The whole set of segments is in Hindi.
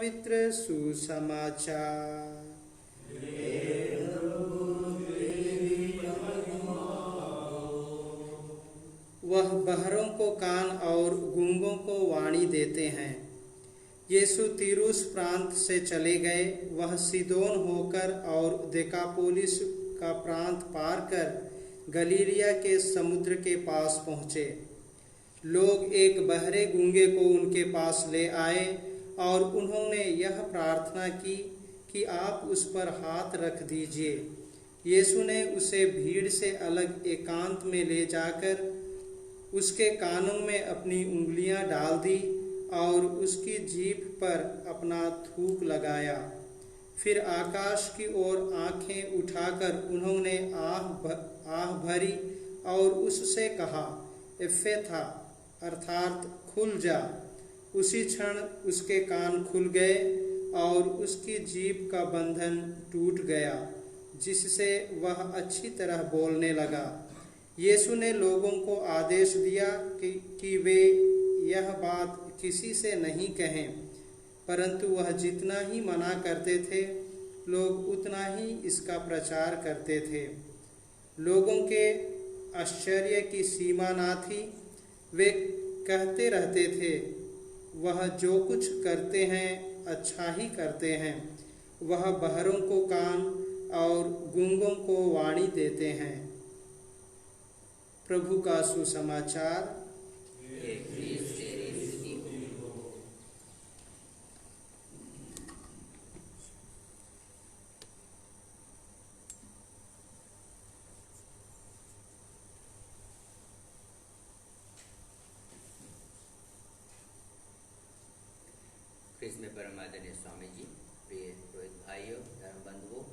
पवित्र सुसमाचार। वह बहरों को कान और गूंगों को वाणी देते हैं। यीशु तीरुस प्रांत से चले गए। वह सीदोन होकर और देकापोलिस का प्रांत पार कर गलीलिया के समुद्र के पास पहुँचे। लोग एक बहरे गूंगे को उनके पास ले आए और उन्होंने यह प्रार्थना की कि आप उस पर हाथ रख दीजिए। यीशु ने उसे भीड़ से अलग एकांत में ले जाकर उसके कानों में अपनी उंगलियां डाल दी और उसकी जीभ पर अपना थूक लगाया। फिर आकाश की ओर आंखें उठाकर उन्होंने आह भरी और उससे कहा, एफेथा, अर्थात खुल जा। उसी क्षण उसके कान खुल गए और उसकी जीभ का बंधन टूट गया, जिससे वह अच्छी तरह बोलने लगा। यीशु ने लोगों को आदेश दिया कि वे यह बात किसी से नहीं कहें, परंतु वह जितना ही मना करते थे, लोग उतना ही इसका प्रचार करते थे। लोगों के आश्चर्य की सीमा ना थी। वे कहते रहते थे, वह जो कुछ करते हैं अच्छा ही करते हैं। वह बहरों को कान और गूंगों को वाणी देते हैं। प्रभु का सुसमाचार। कृष्ण में परम आदरणीय स्वामी जी, प्रिय रोहित भाइयों, धर्म बंधुओं,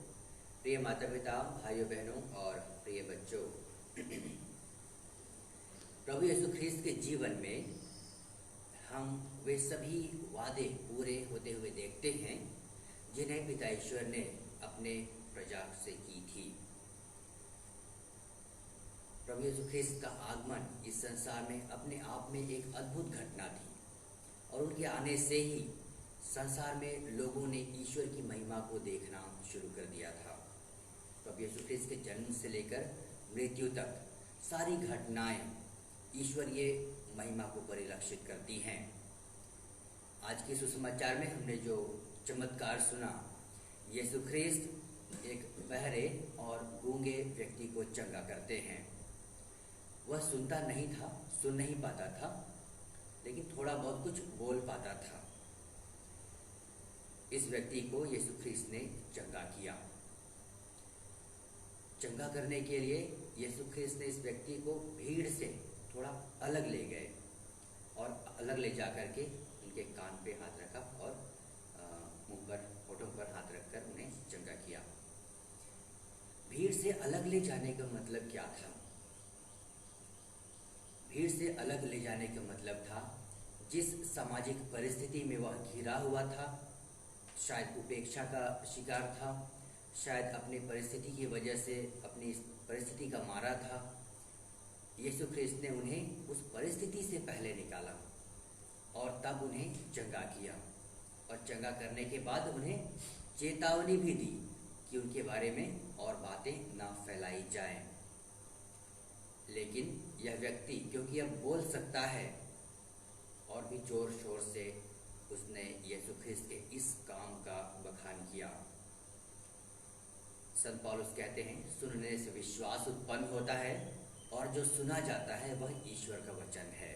प्रिय माता पिता, भाइयों बहनों और प्रिय बच्चों, प्रभु यीशु ख्रीस्त के जीवन में हम वे सभी वादे पूरे होते हुए देखते हैं जिन्हें पिता ईश्वर ने अपने प्रजा से की थी। प्रभु यीशु ख्रीस्त का आगमन इस संसार में अपने आप में एक अद्भुत घटना थी और उनके आने से ही संसार में लोगों ने ईश्वर की महिमा को देखना शुरू कर दिया था। प्रभु यीशु ख्रीस्त के जन्म से लेकर मृत्यु तक सारी घटनाएं ईश्वरीय महिमा को परिलक्षित करती हैं। आज के सुसमाचार में हमने जो चमत्कार सुना, यीशु ख्रीस्त एक बहरे और गूंगे व्यक्ति को चंगा करते हैं। वह सुनता नहीं था, सुन नहीं पाता था, लेकिन थोड़ा बहुत कुछ बोल पाता था। इस व्यक्ति को यीशु ख्रीस्त ने चंगा किया। चंगा करने के लिए यीशु ख्रीस्त ने इस व्यक्ति को भीड़ से थोड़ा अलग ले गए और अलग ले जाकर के उनके कान पे हाथ रखा और मुंह पर, होठों पर हाथ रखकर उन्हें चंगा किया। भीड़ से अलग ले जाने का मतलब क्या था? भीड़ से अलग ले जाने का मतलब था जिस सामाजिक परिस्थिति में वह घिरा हुआ था, शायद उपेक्षा का शिकार था, शायद अपनी परिस्थिति की वजह से अपनी परिस्थिति का मारा था, यीशु ख्रीस्त ने उन्हें उस परिस्थिति से पहले निकाला और तब उन्हें चंगा किया। और चंगा करने के बाद उन्हें चेतावनी भी दी कि उनके बारे में और बातें ना फैलाई जाएं। लेकिन यह व्यक्ति क्योंकि अब बोल सकता है और भी जोर शोर से उसने यीशु ख्रीस्त के इस काम का बखान किया। संत पौलुस कहते हैं, सुनने से विश्वास उत्पन्न होता है और जो सुना जाता है वह ईश्वर का वचन है।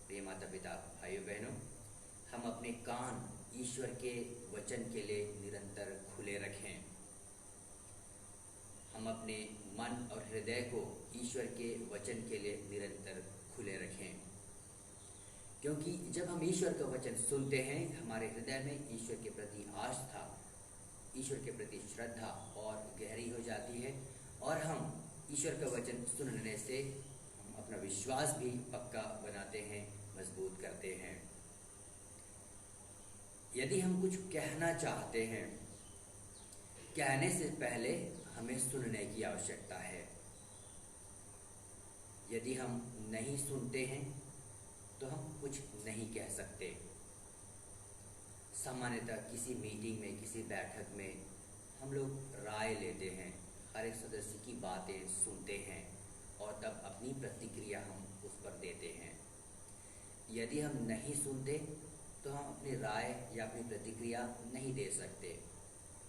प्रिय माता पिता, भाइयों बहनों, हम अपने कान ईश्वर के वचन के लिए निरंतर खुले रखें। हम अपने मन और हृदय को ईश्वर के वचन के लिए निरंतर खुले रखें, क्योंकि जब हम ईश्वर का वचन सुनते हैं, हमारे हृदय में ईश्वर के प्रति आस्था, ईश्वर के प्रति श्रद्धा और गहरी हो जाती है और हम ईश्वर का वचन सुनने से हम अपना विश्वास भी पक्का बनाते हैं, मजबूत करते हैं। यदि हम कुछ कहना चाहते हैं, कहने से पहले हमें सुनने की आवश्यकता है। यदि हम नहीं सुनते हैं तो हम कुछ नहीं कह सकते। सामान्यतः किसी मीटिंग में, किसी बैठक में हम लोग राय लेते हैं, हर एक सदस्य की बातें सुनते हैं और तब अपनी प्रतिक्रिया हम उस पर देते हैं। यदि हम नहीं सुनते तो हम अपनी राय या अपनी प्रतिक्रिया नहीं दे सकते,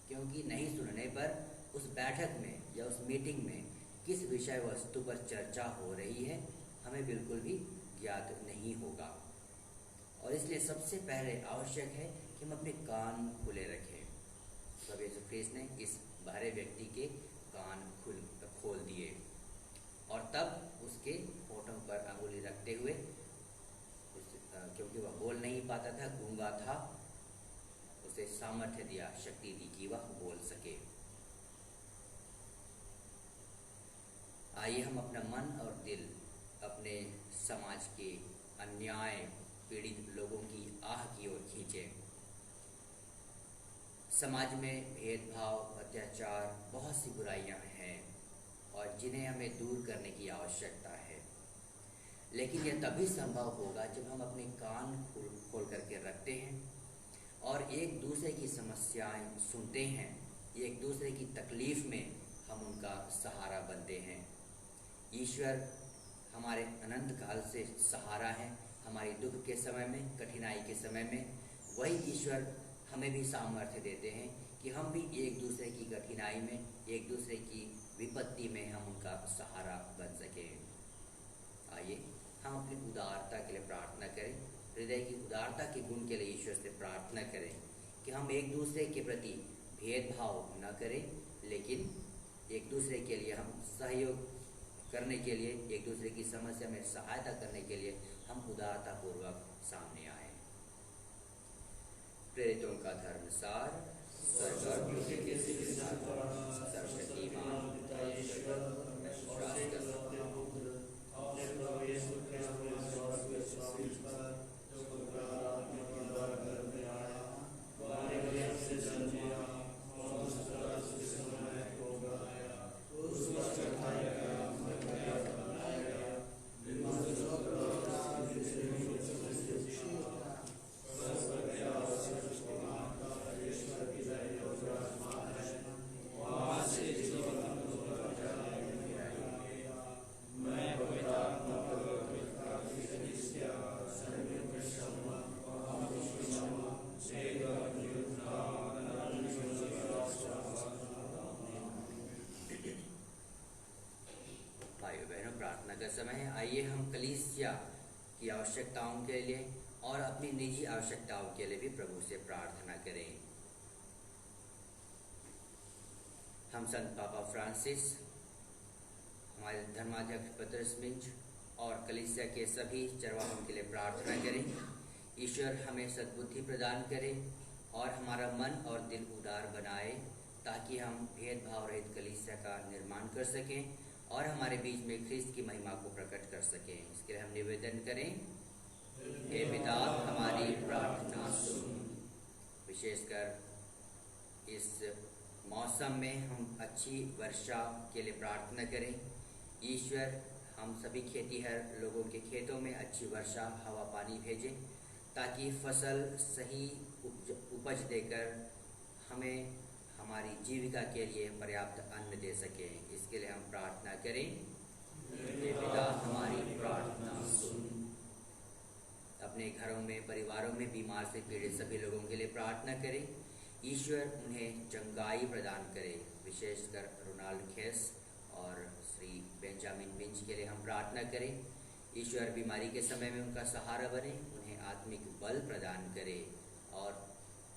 क्योंकि नहीं सुनने पर उस बैठक में या उस मीटिंग में किस विषय वस्तु पर चर्चा हो रही है हमें बिल्कुल भी ज्ञात नहीं होगा। और इसलिए सबसे पहले आवश्यक है कि हम अपने कान खुले रखें। प्रभु यीशु ख्रीस्त ने इस बहरे व्यक्ति के कान खोल दिए और तब उसके होठों पर अंगुली रखते हुए, क्योंकि वह बोल नहीं पाता था, गूंगा था, उसे सामर्थ्य दिया, शक्ति दी कि वह बोल सके। आइए हम अपना मन और दिल अपने समाज के अन्याय पीड़ित लोगों की आह की ओर खींचें। समाज में भेदभाव, अत्याचार, बहुत सी बुराइयां हैं और जिन्हें हमें दूर करने की आवश्यकता है। लेकिन यह तभी संभव होगा जब हम अपने कान खोल करके रखते हैं और एक दूसरे की समस्याएं सुनते हैं, एक दूसरे की तकलीफ में हम उनका सहारा बनते हैं। ईश्वर हमारे अनंत काल से सहारा है। हमारी दुख के समय में, कठिनाई के समय में वही ईश्वर हमें भी सामर्थ्य देते हैं कि हम भी एक दूसरे की कठिनाई में, एक दूसरे की विपत्ति में हम उनका सहारा बन सकें। आइए हम अपनी उदारता के लिए प्रार्थना करें, हृदय की उदारता के गुण के लिए ईश्वर से प्रार्थना करें कि हम एक दूसरे के प्रति भेदभाव न करें, लेकिन एक दूसरे के लिए हम सहयोग करने के लिए, एक दूसरे की समस्या में सहायता करने के लिए हम उदारतापूर्वक सामने आए। प्रेरितों का धर्मसार। का समय है। आइए हम कलीसिया की आवश्यकताओं के लिए और अपनी निजी आवश्यकताओं के लिए भी प्रभु से प्रार्थना करें। हम संत पापा फ्रांसिस, हमारे धर्माध्यक्ष पतरस मिंज और कलीसिया के सभी चरवाहों के लिए प्रार्थना करें। ईश्वर हमें सद्बुद्धि प्रदान करे और हमारा मन और दिल उदार बनाए, ताकि हम भेदभाव रहित कलीसिया का निर्माण कर सकें और हमारे बीच में ख्रिस्त की महिमा को प्रकट कर सकें। इसके लिए हम निवेदन करें। हे पिता, हमारी प्रार्थना सुन। विशेषकर इस मौसम में हम अच्छी वर्षा के लिए प्रार्थना करें। ईश्वर हम सभी खेतीहर लोगों के खेतों में अच्छी वर्षा, हवा, पानी भेजें, ताकि फसल सही उपज देकर हमें हमारी जीविका के लिए पर्याप्त अन्न दे सकें। इसके लिए हम प्रार्थना करें। हे पिता, हमारी प्रार्थना सुन। अपने घरों में, परिवारों में बीमार से पीड़ित सभी लोगों के लिए प्रार्थना करें। ईश्वर उन्हें चंगाई प्रदान करे। विशेषकर रोनाल्ड खेस और श्री बेंजामिन मिंच के लिए हम प्रार्थना करें। ईश्वर बीमारी के समय में उनका सहारा बने, उन्हें आत्मिक बल प्रदान करे और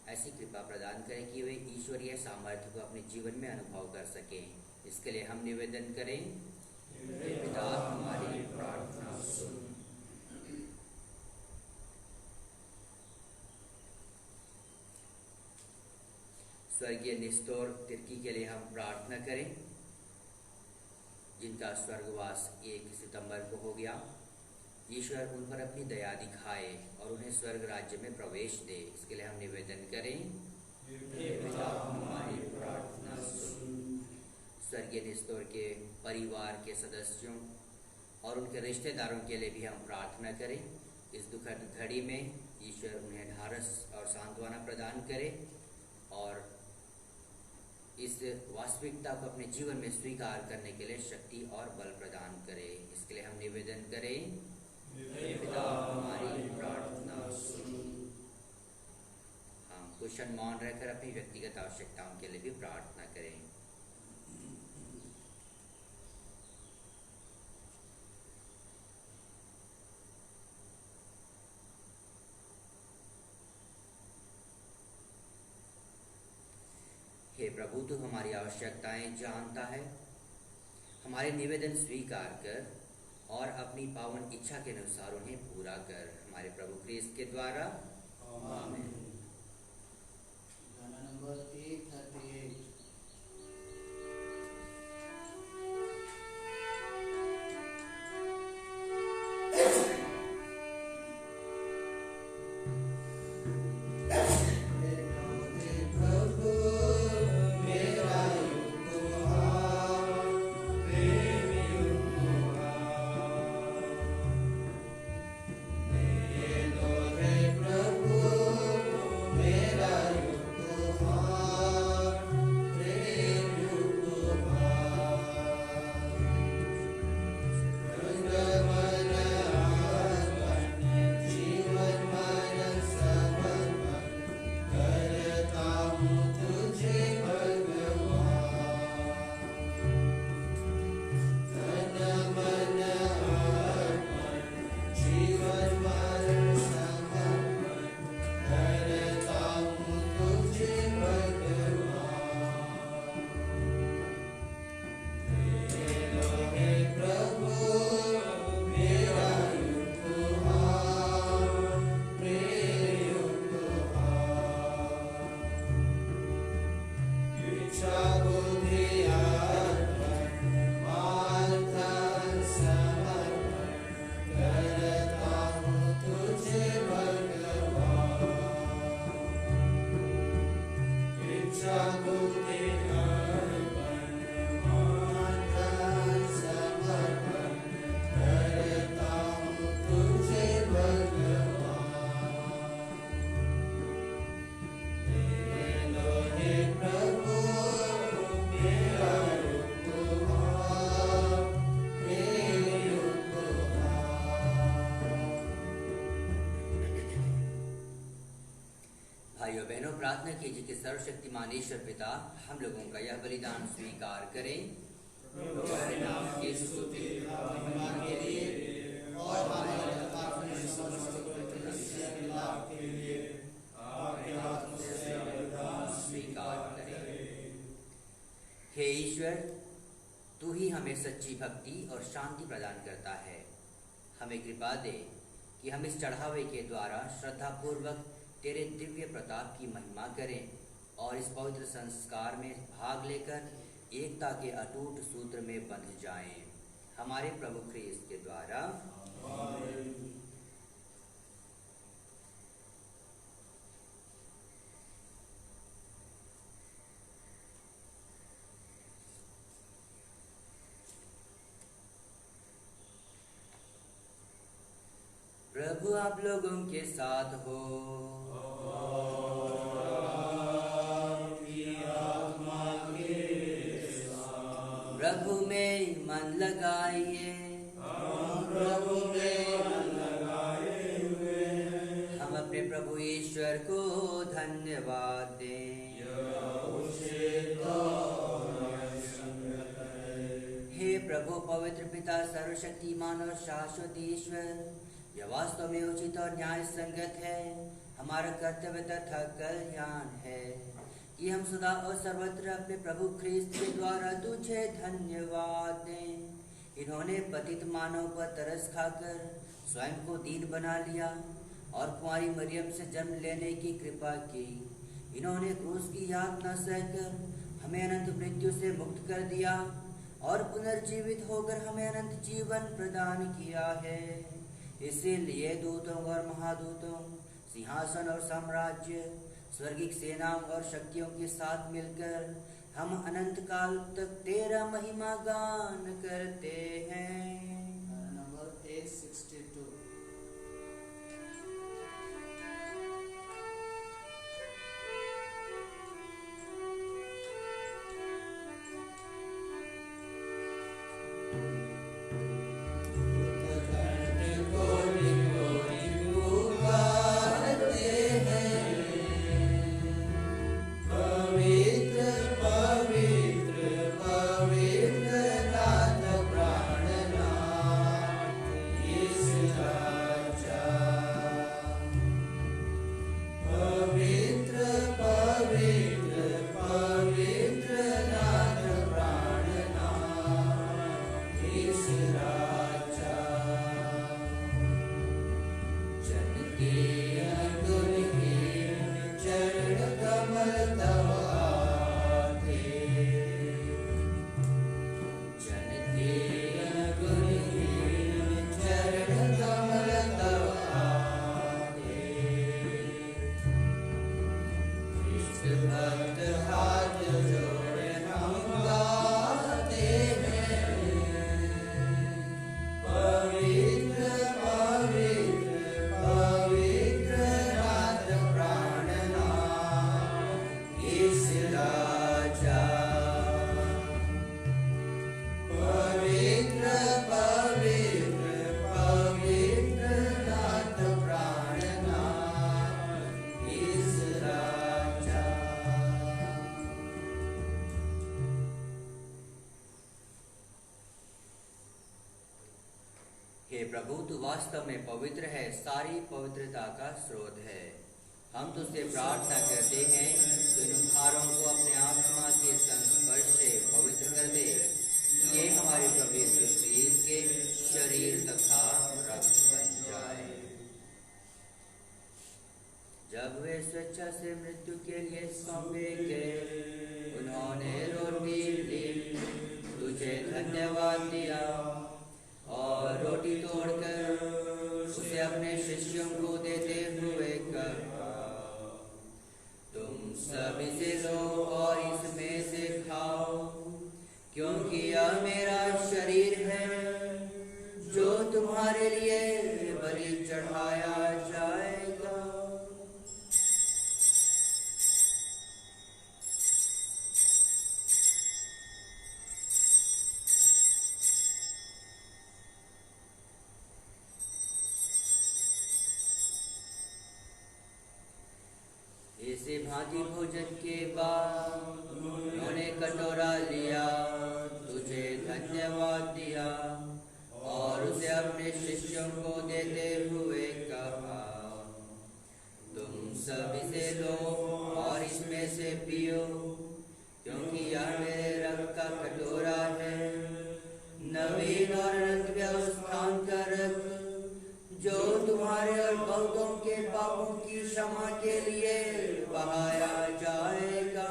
ऐसी कृपा प्रदान करें कि वे ईश्वरीय सामर्थ्य को अपने जीवन में अनुभव कर सकें। इसके लिए हम निवेदन करें। हे पिता, हमारी प्रार्थना सुन। स्वर्गीय निस्तोर तिर्की के लिए हम प्रार्थना करें, जिनका स्वर्गवास 1 सितंबर को हो गया। ईश्वर उन पर अपनी दया दिखाए और उन्हें स्वर्ग राज्य में प्रवेश दे। इसके लिए हम निवेदन करें। हे पिता, हमारी प्रार्थना सुन। स्वर्गीय निस्तोर के परिवार के सदस्यों और उनके रिश्तेदारों के लिए भी हम प्रार्थना करें। इस दुखद घड़ी में ईश्वर उन्हें ढाढ़स और सांत्वना प्रदान करे और इस वास्तविकता को अपने जीवन में स्वीकार करने के लिए शक्ति और बल प्रदान करे। इसके लिए हम निवेदन करें, हे पिता हमारी प्रार्थना सुनो। हम कुछ क्षण मौन रहकर अपनी व्यक्तिगत आवश्यकताओं के लिए भी प्रार्थना करें। हे प्रभु, तू हमारी आवश्यकताएं जानता है। हमारे निवेदन स्वीकार कर और अपनी पावन इच्छा के अनुसार उन्हें पूरा कर, हमारे प्रभु क्रिस्त के द्वारा। आमीन। गाना नंबर 838। भाइयों बहनों, प्रार्थना कीजिए कि सर्वशक्तिमान ईश्वर पिता हम लोगों का यह बलिदान स्वीकार करें यीशु के महिमा के लिए और हमारे अपने समस्त के लाभ के लिए आपके हाथों से बलिदान स्वीकार करें। हे ईश्वर, तू ही हमें सच्ची भक्ति और शांति प्रदान करता है। हमें कृपा दे कि हम इस चढ़ावे के द्वारा श्रद्धापूर्वक तेरे दिव्य प्रताप की महिमा करें और इस पवित्र संस्कार में भाग लेकर एकता के अटूट सूत्र में बंध जाएं, हमारे प्रभु क्रिस्त के द्वारा। प्रभु आप लोगों के साथ हो। प्रभु में मन लगाइए। प्रभु में मन लगाए हुए हैं। हम अपने प्रभु ईश्वर को धन्यवाद दें। हे प्रभु पवित्र पिता सर्वशक्तिमान और शाश्वत ईश्वर, यह वास्तव में उचित और न्याय संगत है, हमारा कर्तव्य तथा कल्याण है कि हम सदा और सर्वत्र अपने प्रभु ख्रीस्त के द्वारा तुझे धन्यवाद दें। इन्होंने पतित मानव पर तरस खाकर स्वयं को दीन बना लिया और कुंवारी मरियम से जन्म लेने की कृपा की। इन्होंने क्रूस की यातना सहकर हमें अनंत मृत्यु से मुक्त कर दिया और पुनर्जीवित होकर हमें अनंत जीवन प्रदान किया है। इसीलिए दूतों और महादूतों, सिंहासन और साम्राज्य, स्वर्गिक सेनाओं और शक्तियों के साथ मिलकर हम अनंत काल तक तेरा महिमा गान करते हैं। नंबर 862। कमल तव आते, जनते गुणहीन चरण कमल तव आते, कृष्ण भक्त हाथ जोड़े हम गाते हैं, पवित्र पवित्र पवित्र नाथ प्राणनाथ इस राजा, पवित्र पवित्र पवित्र नाथ प्राणनाथ इस राजा। हे प्रभु, तू वास्तव में पवित्र है, सारी पवित्रता का स्रोत है। हम तुझसे प्रार्थना करते हैं, तू इन उपहारों को अपने आत्मा के संस्पर्श से पवित्र कर दे, कि ये हमारे प्रभु यीशु मसीह के शरीर तथा रक्त बन जाए। जब वे स्वेच्छा से मृत्यु के लिए सौंपे गए, उन्होंने रोटी ली, तुझे धन्यवाद दिया और रोटी तोड़कर उसे अपने शिष्यों को देते हुए कहा, तुम सब इसे लो और इसमें से खाओ, क्योंकि यह मेरा शरीर है जो तुम्हारे लिए बलि चढ़ाया जाएगा। इसी भांति भोजन के बाद उन्होंने कटोरा लिया, तुझे धन्यवाद दिया और उसे अपने शिष्यों को देते हुए कहा, तुम सब इसे लो और इसमें से पियो, क्योंकि यह मेरे रक्त का कटोरा है, नवीन और अनंत व्यवस्थान का रक्त, जो तुम्हारे और बहुतों के पापों की क्षमा के लिए बहाया जाएगा।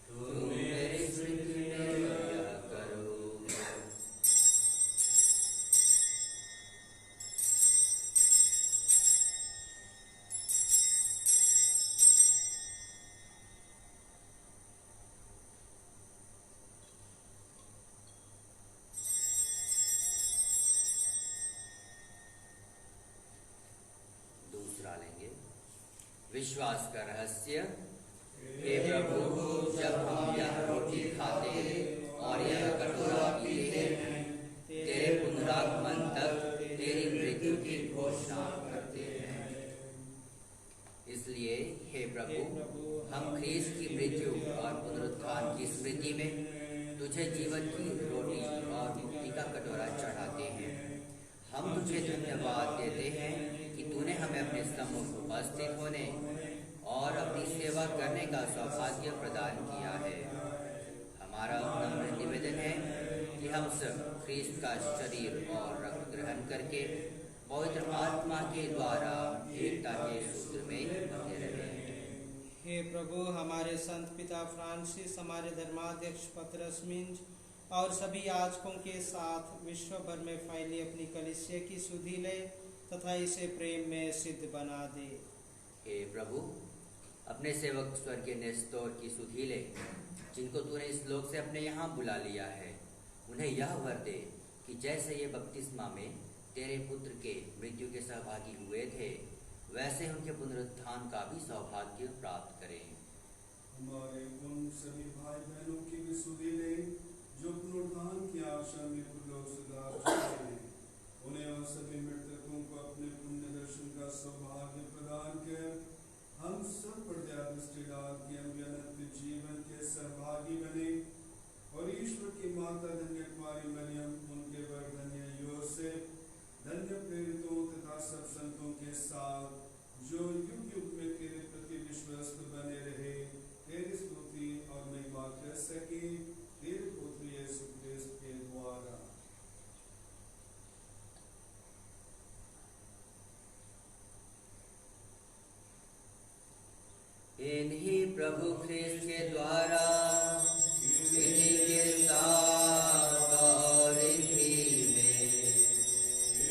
तुम मेरी स्मृति में यह करो। दूसरा लेंगे, विश्वास का रहस्य। हे प्रभु, जब हम यह रोटी खाते और यह कटोरा पीते हैं, तेरे पुनरागमन तक तेरी मृत्यु की घोषणा करते हैं। इसलिए हे प्रभु, हम ख्रीस्त की मृत्यु और पुनरुत्थान की स्मृति में तुझे जीवन की रोटी और मुक्ति का कटोरा चढ़ाते हैं। हम तुझे धन्यवाद देते हैं कि तूने हमें अपने सम्मुख उपस्थित होने और अपनी सेवा करने का सौभाग्य प्रदान किया है। हमारा नम्र निवेदन है कि हम सब ख्रीस्त का शरीर और रक्त ग्रहण करके पवित्र आत्मा के द्वारा एकता के सूत्र में बंधे रहें। हे प्रभु, हमारे संत पिता फ्रांसिस, हमारे धर्माध्यक्ष पतरस मिंज और सभी याजकों के साथ विश्व भर में फैली अपनी कलीसिया की सुधि ले तथा इसे प्रेम में सिद्ध बना दे। हे प्रभु, अपने सेवक स्वर्गीय नेस्तोर की सुधि ले, जिनको तूने इस लोक से अपने यहाँ बुला लिया है, उन्हें यह वर दे कि जैसे ये बपतिस्मा में तेरे पुत्र के मृत्यु के सहभागी हुए थे, वैसे उनके पुनरुत्थान का भी सौभाग्य प्राप्त करें। हमारे उन सभी भाई बहनों की भी सुधि ले जो पुनरुत्थान की आशा में पुरलोक सुधार चुके हैं, उन्हें और सभी मृतकों को अपने पुण्य दर्शन का सौभाग्य प्रदान कर हम सब पर दया दृष्टि डाल के हम अनंत जीवन के सहभागी बने और ईश्वर की माता धन्य कुमारी मरियम, उनके वर धन्य योसेफ, धन्य प्रेरितों तथा सब संतों के साथ जो युग युग में तेरे प्रति विश्वस्त बने रहे, तेरी स्तुति और महिमा कर सके तेरे पुत्र यीशु क्रिस्त के द्वारा। इन्हीं प्रभु ख्रिस्त के द्वारा, इन्हीं के साथ और इन्हीं में,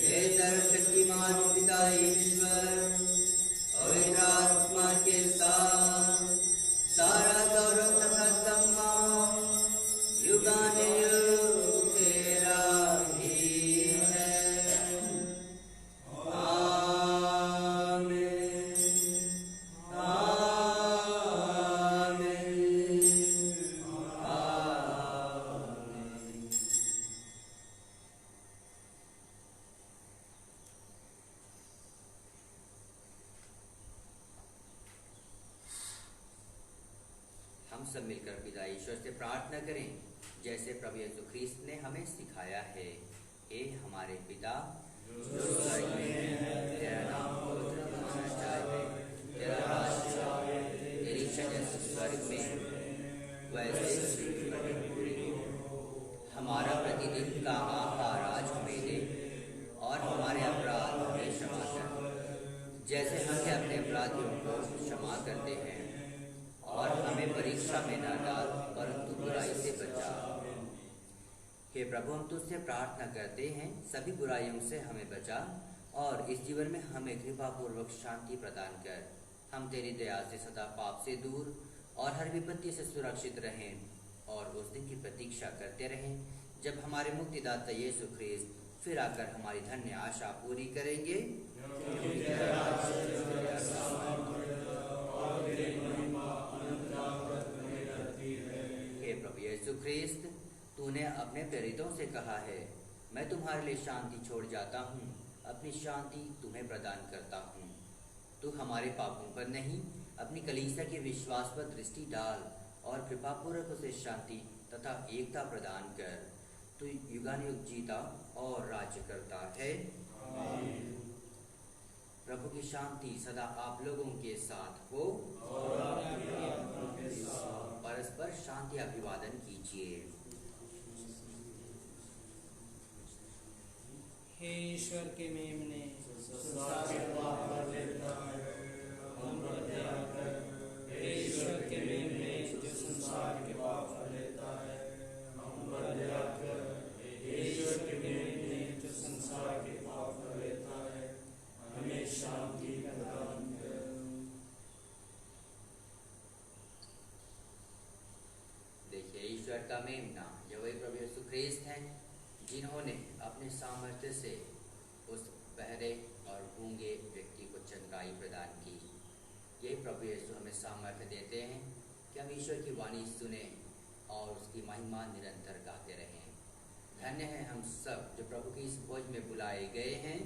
हे सर्वशक्तिमान पिता ईश्वर, पवित्र आत्मा के साथ सारा गौरव तथा सम्मान युगानुयुग तेरा ही है। आमीन, आमीन, आमीन। हम सब मिलकर पिता ईश्वर से प्रार्थना करें जैसे प्रभु यीशु ख्रीस्त ने हमें सिखाया है। हे हमारे पिता जो स्वर्ग में है, तेरा नाम पवित्र माना जाए, तेरा राज्य आए, तेरी इच्छा जैसे स्वर्ग में वैसे पृथ्वी पर भी पूरी हो। हमारा प्रतिदिन का आहार आज हमें दे, और हमारे अपराध हमें क्षमा कर जैसे हम अपने अपराधियों को क्षमा करते हैं, और हमें परीक्षा में न डाल परंतु बुराई से बचा। हे प्रभु, हम तुझसे प्रार्थना करते हैं सभी बुराइयों से हमें बचा, और इस जीवन में हमें कृपा पूर्वक शांति प्रदान कर। हम तेरी दया से सदा पाप से दूर और हर विपत्ति से सुरक्षित रहें, और उस दिन की प्रतीक्षा करते रहें जब हमारे मुक्तिदाता यीशु ख्रीस्त फिर आकर हमारी धन्य आशा पूरी करेंगे। हे प्रभु यीशु ख्रीस्त, तूने अपने प्रेरितों से कहा है, मैं तुम्हारे लिए शांति छोड़ जाता हूँ, अपनी शांति तुम्हें प्रदान करता हूँ। तू हमारे पापों पर नहीं, अपनी कलीसिया के विश्वास पर दृष्टि डाल, और कृपापूर्वक उसे शांति तथा एकता प्रदान कर। तू युगानुयुग जीता और राज्य करता है। प्रभु की शांति सदा आप लोगों के साथ हो, और परस्पर शांति अभिवादन कीजिए। हे ईश्वर के मेमने, संसार के पाप कर लेता है, हम पर दया कर। हे ईश्वर के मेमने, जो संसार के पाप कर लेता है, हम पर दया कर। हे ईश्वर के मेमने, जो संसार के पाप कर लेता है, हमें शांति प्रदान कर। देखिए, ईश्वर का मेमना जो वही प्रभु यीशु ख्रीस्त हैं, जिन्होंने अपने सामर्थ्य से उस बहरे और गूंगे व्यक्ति को चंगाई प्रदान की। यही प्रभु यीशु हमें सामर्थ्य देते हैं कि हम ईश्वर की वाणी सुने और उसकी महिमा निरंतर गाते रहें। धन्य है हम सब जो प्रभु की इस भोज में बुलाए गए हैं।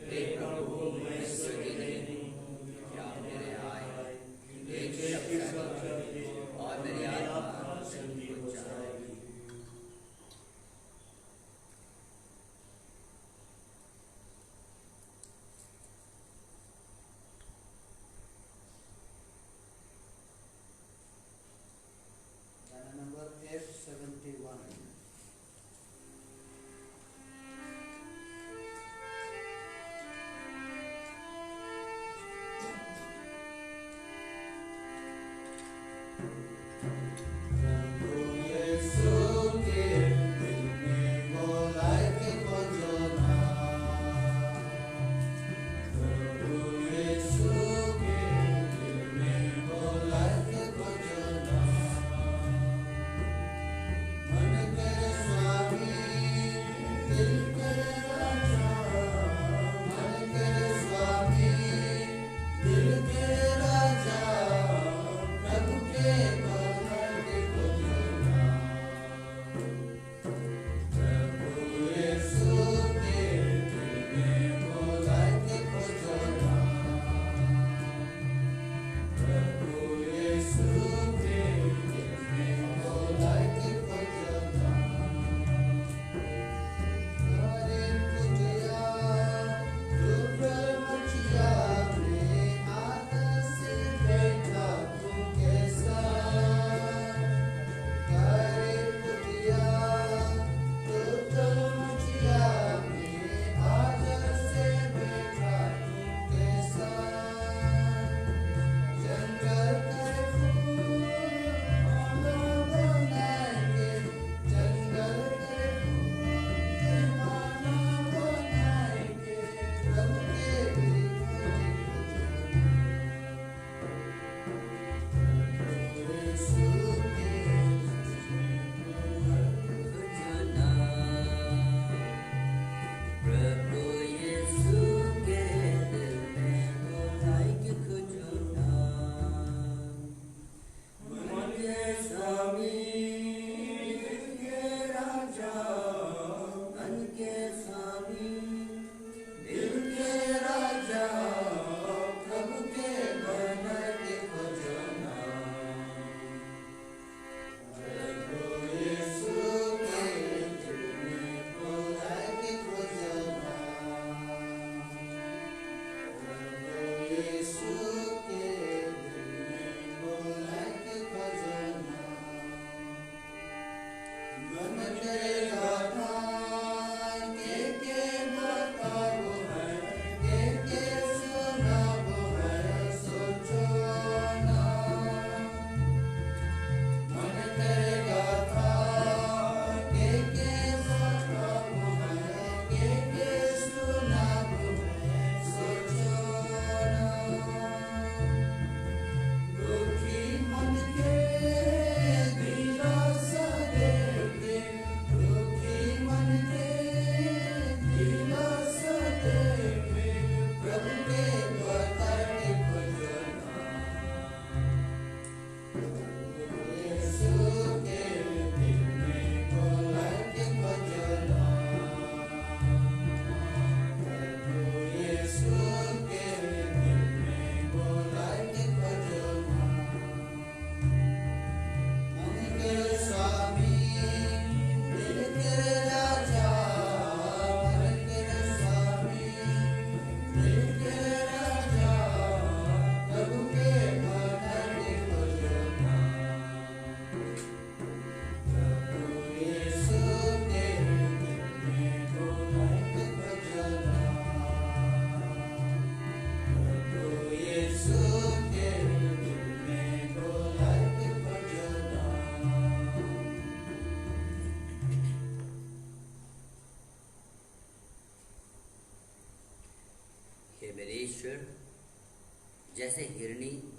हे प्रभु, मैं योग्य नहीं हूँ कि आप मेरे आए, एक शब्द और मेरी आत्मा संगी हो जाएगी। गाना नंबर F71।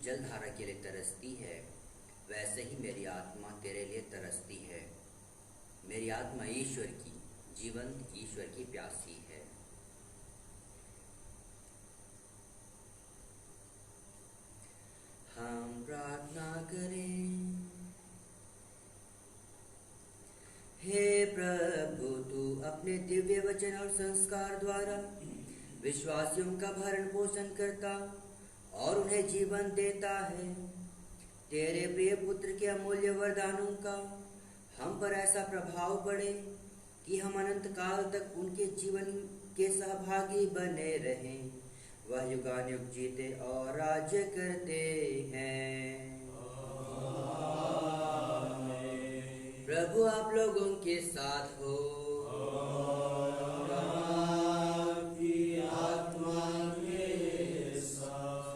जलधारा के लिए तरसती है, वैसे ही मेरी आत्मा तेरे लिए तरसती है। मेरी आत्मा ईश्वर की, जीवंत ईश्वर की प्यासी है। हम प्रार्थना करें। हे प्रभु, तू अपने दिव्य वचन और संस्कार द्वारा विश्वासियों का भरण पोषण करता और उन्हें जीवन देता है। तेरे प्रिय पुत्र के अमूल्य वरदानों का हम पर ऐसा प्रभाव पड़े कि हम अनंत काल तक उनके जीवन के सहभागी बने रहें। वह युगानुयुग जीते और राज्य करते हैं। प्रभु आप लोगों के साथ हो।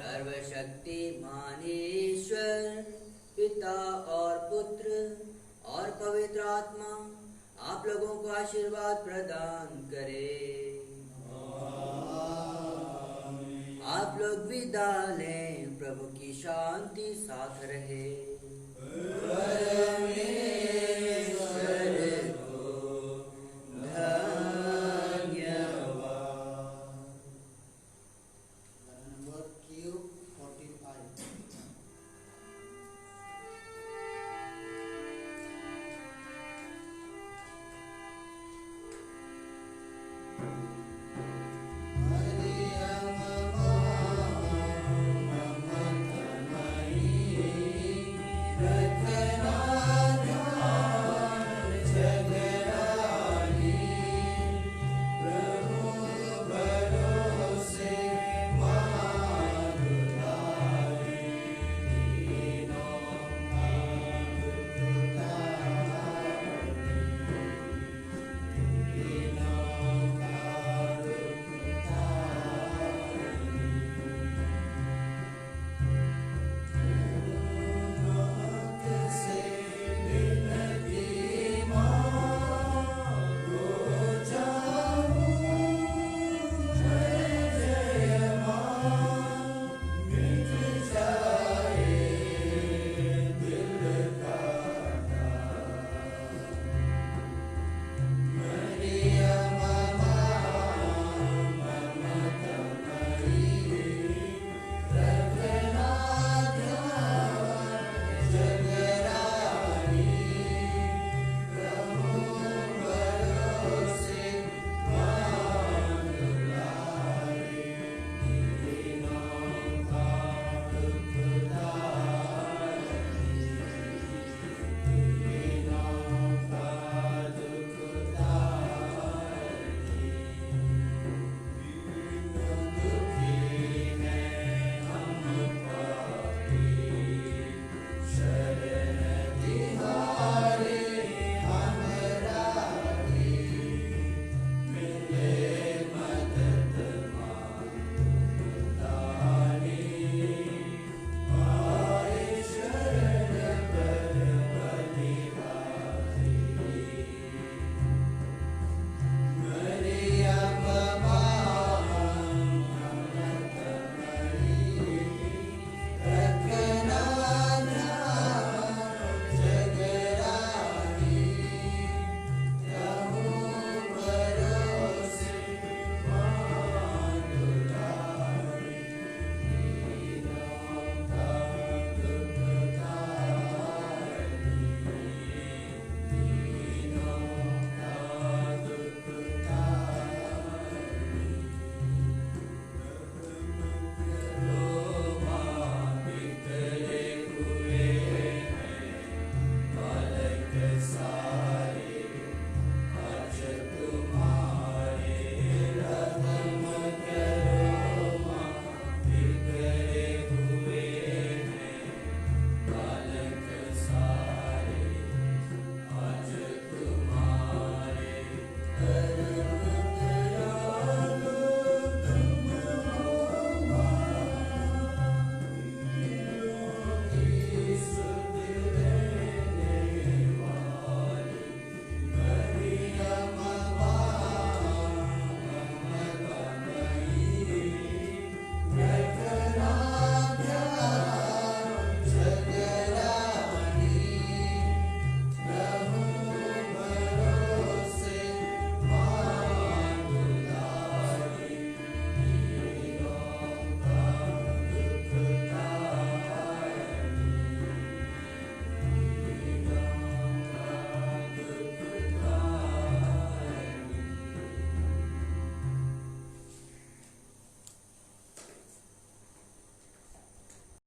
सर्वशक्तिमान ईश्वर पिता और पुत्र और पवित्र आत्मा आप लोगों को आशीर्वाद प्रदान करे। आप लोग विदा लें। प्रभु की शांति साथ रहे।